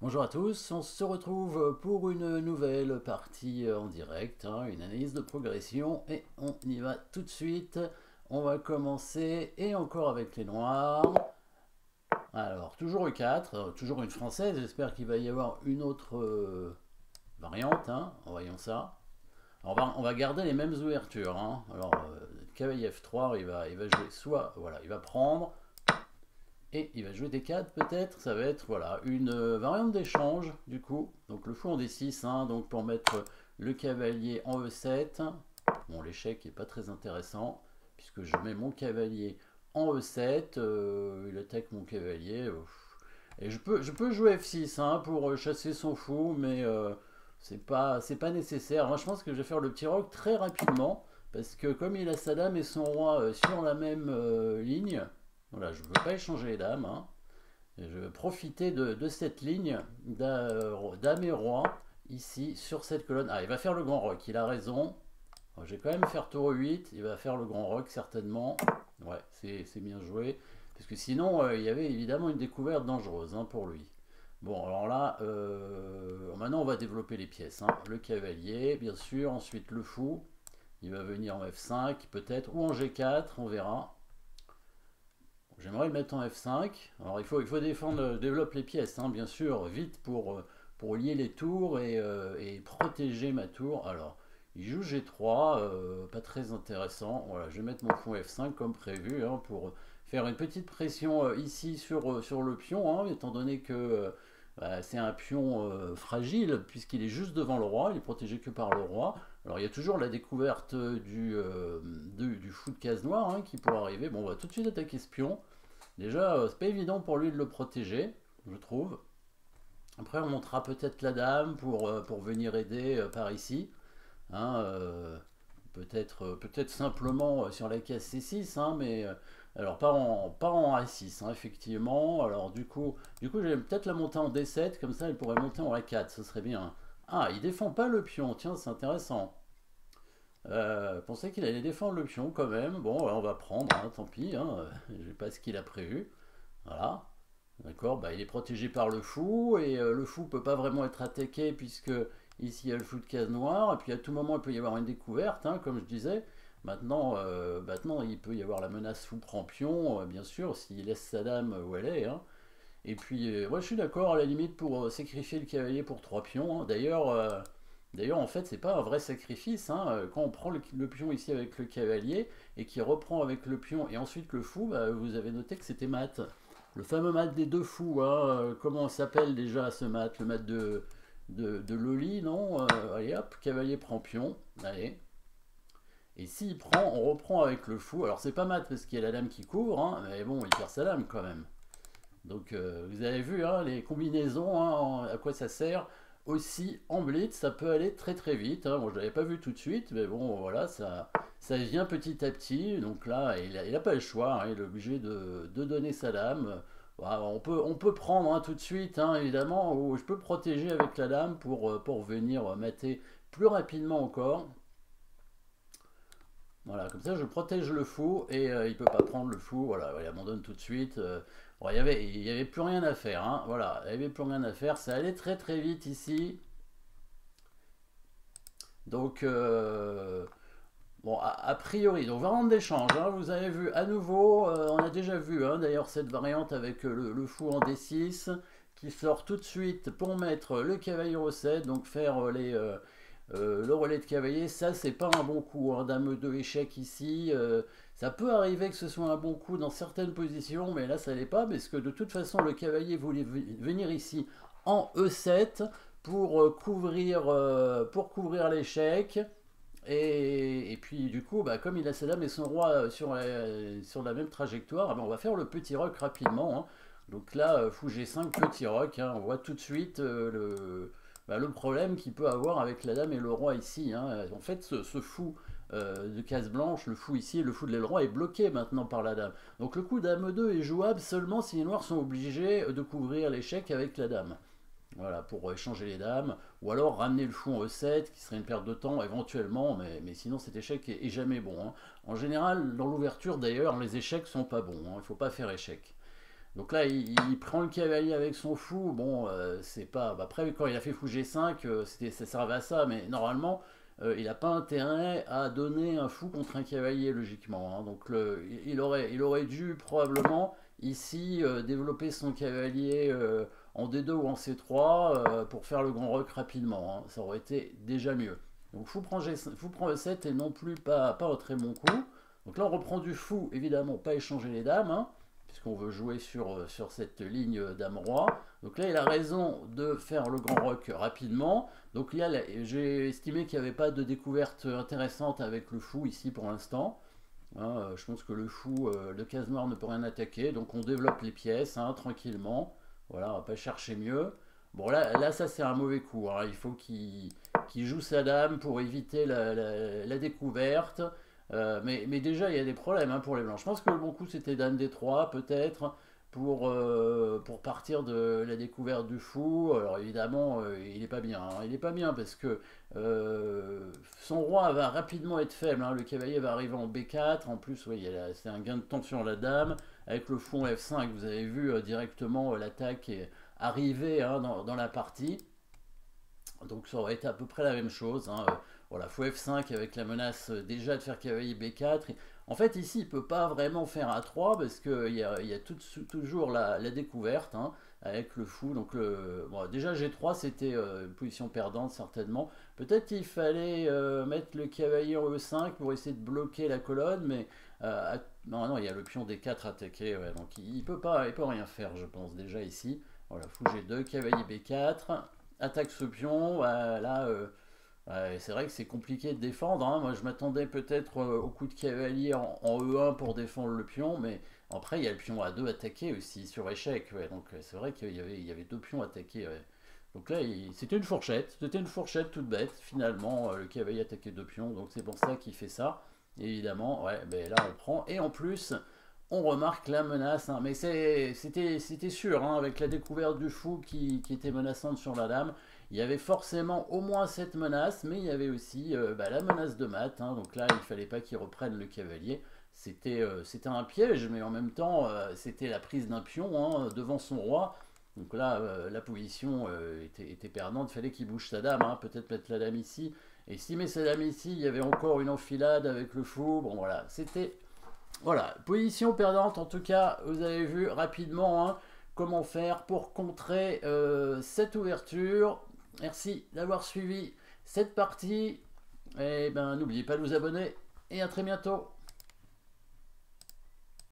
Bonjour à tous, on se retrouve pour une nouvelle partie en direct, une analyse de progression et on y va tout de suite. On va commencer et encore avec les noirs. Alors, toujours E4, toujours une française, j'espère qu'il va y avoir une autre variante, voyons ça. Alors, on va garder les mêmes ouvertures. Alors, cavalier F3, il va jouer soit, voilà, il va prendre, et il va jouer D4 peut-être, ça va être voilà, une variante d'échange du coup. Donc le fou en D6, donc pour mettre le cavalier en E7. Bon, l'échec n'est pas très intéressant, puisque je mets mon cavalier en E7, il attaque mon cavalier. Et je peux jouer F6 pour chasser son fou, mais c'est pas nécessaire. Moi je pense que je vais faire le petit roc très rapidement, parce que comme il a sa dame et son roi sur la même ligne, voilà, je ne veux pas échanger les dames. Je vais profiter de cette ligne dame et roi ici sur cette colonne. Ah, il va faire le grand roc, il a raison. Je vais quand même faire tour 8, il va faire le grand roc certainement. Ouais, c'est bien joué. Parce que sinon, il y avait évidemment une découverte dangereuse pour lui. Bon, alors là, maintenant on va développer les pièces. Le cavalier, bien sûr, ensuite le fou. Il va venir en F5 peut-être, ou en G4, on verra. J'aimerais le mettre en F5. Alors il faut défendre, développer les pièces, bien sûr, vite pour lier les tours et protéger ma tour. Alors, il joue G3, pas très intéressant. Voilà, je vais mettre mon fou F5 comme prévu pour faire une petite pression ici sur le pion, étant donné que c'est un pion fragile, puisqu'il est juste devant le roi, il est protégé que par le roi. Alors il y a toujours la découverte du fou de case noire qui pourrait arriver. Bon, on va tout de suite attaquer ce pion. Déjà, c'est pas évident pour lui de le protéger, je trouve. Après, on montera peut-être la dame pour venir aider par ici. Peut-être simplement sur la case C6, mais alors pas en A6, effectivement. Alors du coup, je vais peut-être la monter en D7, comme ça, elle pourrait monter en A4, ce serait bien. Ah, il défend pas le pion, tiens, c'est intéressant. Je pensais qu'il allait défendre le pion quand même. Bon, on va prendre, tant pis, je sais pas ce qu'il a prévu. Voilà. D'accord, il est protégé par le fou, et le fou peut pas vraiment être attaqué, puisque ici il y a le fou de case noire, et puis à tout moment il peut y avoir une découverte, comme je disais. Maintenant, il peut y avoir la menace fou prend pion, bien sûr, s'il laisse sa dame où elle est. Et puis, moi je suis d'accord à la limite pour sacrifier le cavalier pour 3 pions. D'ailleurs, en fait, c'est pas un vrai sacrifice. Quand on prend le pion ici avec le cavalier et qu'il reprend avec le pion et ensuite le fou, vous avez noté que c'était mat. Le fameux mat des deux fous, comment s'appelle déjà ce mat? Le mat de Loli, non? Allez hop, cavalier prend pion. Allez. Et s'il prend, on reprend avec le fou. Alors c'est pas mat parce qu'il y a la dame qui couvre, mais bon, il perd sa dame quand même. Donc vous avez vu les combinaisons, à quoi ça sert. Aussi en blitz, ça peut aller très très vite. Moi je ne l'avais pas vu tout de suite, mais bon voilà, ça vient petit à petit. Donc là, il n'a pas le choix, il est obligé de donner sa dame. Voilà, on peut prendre tout de suite, évidemment, ou je peux protéger avec la dame pour venir mater plus rapidement encore. Voilà, comme ça je protège le fou et il peut pas prendre le fou. Voilà, il abandonne tout de suite. Bon, il y avait plus rien à faire. Voilà, il n'y avait plus rien à faire. Ça allait très très vite ici. Donc, bon, a priori, donc variante d'échange. Vous avez vu à nouveau, on a déjà vu d'ailleurs cette variante avec le fou en D6 qui sort tout de suite pour mettre le cavalier au 7, donc faire le relais de cavalier. Ça, c'est pas un bon coup. Dame 2 échec ici. Ça peut arriver que ce soit un bon coup dans certaines positions, mais là, ça l'est pas, parce que de toute façon, le cavalier voulait venir ici en E7 pour couvrir l'échec. Et puis du coup, comme il a sa dame et son roi sur la même trajectoire, on va faire le petit roc rapidement. Donc là, fou G5, petit roc. On voit tout de suite le problème qu'il peut avoir avec la dame et le roi ici. En fait, ce fou de case blanche, le fou ici et le fou de l'aile roi est bloqué maintenant par la dame. Donc le coup dame 2 est jouable seulement si les noirs sont obligés de couvrir l'échec avec la dame. Voilà, pour échanger les dames, ou alors ramener le fou en E7, qui serait une perte de temps éventuellement, mais sinon cet échec est jamais bon. En général, dans l'ouverture d'ailleurs, les échecs sont pas bons, il ne faut pas faire échec. Donc là, il prend le cavalier avec son fou. Bon, c'est pas. Bah, après, quand il a fait fou G5, ça servait à ça, mais normalement, il n'a pas intérêt à donner un fou contre un cavalier, logiquement, hein. Donc il aurait dû probablement ici développer son cavalier en D2 ou en C3 pour faire le grand roc rapidement, hein. Ça aurait été déjà mieux. Donc fou prend E7 et non plus pas un très bon coup. Donc là, on reprend du fou, évidemment, pas échanger les dames, hein, puisqu'on veut jouer sur cette ligne dame-roi. Donc là, il a raison de faire le grand roc rapidement. Donc là, j'ai estimé qu'il n'y avait pas de découverte intéressante avec le fou ici pour l'instant, hein. Je pense que le fou, le case noir ne peut rien attaquer. Donc on développe les pièces, hein, tranquillement. Voilà, on va pas chercher mieux. Bon, là ça c'est un mauvais coup, hein. Il faut qu'il joue sa dame pour éviter la découverte. Mais déjà, il y a des problèmes, hein, pour les blancs. Je pense que le bon coup, c'était dame D3, peut-être, pour partir de la découverte du fou. Alors évidemment, il n'est pas bien, hein. Il n'est pas bien parce que son roi va rapidement être faible, hein. Le cavalier va arriver en B4. En plus, oui, c'est un gain de temps sur la dame. Avec le fou en F5, vous avez vu directement l'attaque est arrivée, hein, dans la partie. Donc ça aurait été à peu près la même chose, hein. Voilà, fou F5 avec la menace déjà de faire cavalier B4. En fait, ici, il ne peut pas vraiment faire A3 parce qu'il y a toujours la découverte, hein, avec le fou. Donc, bon, déjà, G3, c'était une position perdante, certainement. Peut-être qu'il fallait mettre le cavalier en E5 pour essayer de bloquer la colonne, mais non, non, il y a le pion D4 attaqué. Ouais, donc, il peut rien faire, je pense, déjà ici. Voilà, fou G2, cavalier B4, attaque ce pion. Là, ouais, c'est vrai que c'est compliqué de défendre, hein. Moi, je m'attendais peut-être au coup de cavalier en E1 pour défendre le pion, mais après, il y a le pion A2 attaqué aussi sur échec. Ouais. Donc, c'est vrai qu'il y avait deux pions attaqués. Ouais. Donc là, c'était une fourchette. C'était une fourchette toute bête, finalement. Le cavalier attaqué deux pions. Donc, c'est pour ça qu'il fait ça. Évidemment, ouais, ben là, on prend. Et en plus, on remarque la menace, hein. Mais c'était sûr, hein, avec la découverte du fou qui était menaçante sur la dame. Il y avait forcément au moins cette menace, mais il y avait aussi la menace de mat, hein. Donc là, il ne fallait pas qu'il reprenne le cavalier. C'était un piège, mais en même temps, c'était la prise d'un pion, hein, devant son roi. Donc là, la position était perdante. Il fallait qu'il bouge sa dame, hein, peut-être mettre la dame ici. Et s'il met sa dame ici, il y avait encore une enfilade avec le fou. Bon, voilà, c'était... Voilà, position perdante. En tout cas, vous avez vu rapidement, hein, comment faire pour contrer cette ouverture. Merci d'avoir suivi cette partie. Et ben, n'oubliez pas de vous abonner et à très bientôt.